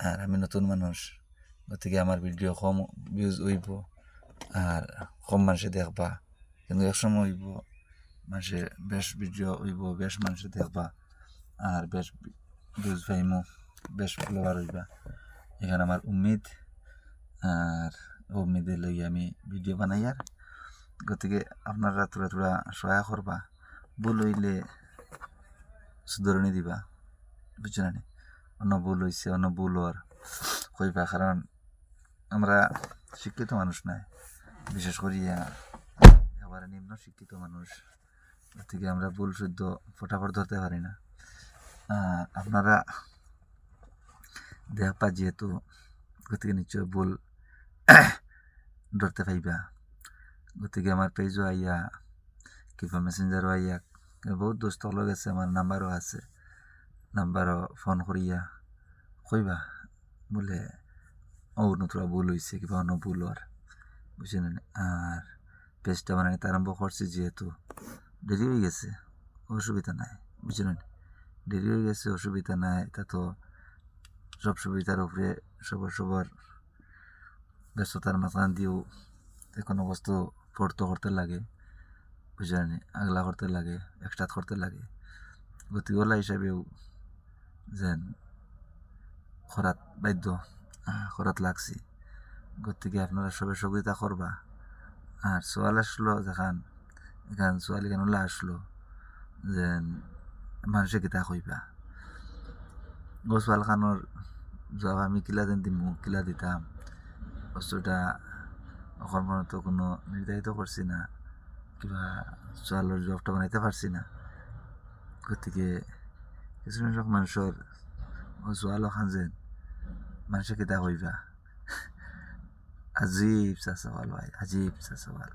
আর আমি নতুন মানুষ, গতিকে আমার ভিডিও কম ভিউজ হইব আর কম মানুষে দেখবা, কিন্তু একসময় হইব মানুষে বেশ ভিডিও হইব, বেশ মানুষে দেখবা আর বেশ ভিউজ পাইমো, বেশ ফলোয়ার হইবা, এখানে আমার উম্মিদ। আর উম্মিদে লই আমি ভিডিও বানাই। আর গতিকে আপনারা তোরা তোরা সহায় করবা, ভুল হইলে সুধরণী দিবা, বুঝছো না? অন্য ভুল হয়েছে, অন্য ভুল হওয়ার কইবা, কারণ আমরা শিক্ষিত মানুষ নাই, বিশেষ করিয়া এবারে নিম্ন শিক্ষিত মানুষ, গতিকে আমরা ভুল শুদ্ধ ফটাফট ধরতে পারি না। আপনারা দেখবা যেহেতু, গতিকে নিশ্চয় ভুল ধরতে পাইবা। গতিকে আমার পেজও আইয়া কিংবা মেসেঞ্জারও আইয়া, বহুত দোস্ত হলো গেছে, আমার নাম্বারও আছে, নাম্বারও ফোন করিয়া কইবা বলে ও নতুন ভুল হয়েছে কিংবা অন্য ভুল হওয়ার, বুঝলেন? আর পেজটা বানাইতে আরম্ভ করছি যেহেতু দেরি হয়ে গেছে, অসুবিধা নাই, বুঝলেন? দেরি হয়ে গেছে, অসুবিধা নাই, তা তো সব সুবিধার উপরে সবার ব্যস্ততার মাঝখান দিয়েও কোনো বস্তু ফটো করতে লাগে, বুঝলেন? আগলা করতে লাগে, একসাথ করতে লাগে, গতিওয়ালা হিসাবেও যেন খরাত বাধ্য, খরাত লাগছি। গতিকে আপনারা সবাই সহযোগিতা করবা। আর সোয়াল আসলো যেখান এখান সোয়াল এখান আসলো যে মানুষে কিতা কইবা, ও সোয়াল খানোর জবাব আমি কিলা দিমু, কিলা দিতাম, বস্তুটা এখন পর্যন্ত কোনো নির্ধারিত করছি না, কিংবা সোয়ালের জবাবটা বানাইতে পারছি না। গতিকে কিছু সংখ্যক মানুষের ও সোয়াল খান যে মানুষে কিতা কইবা, আজীব সা সওয়াল ভাই, আজীব সা সওয়াল।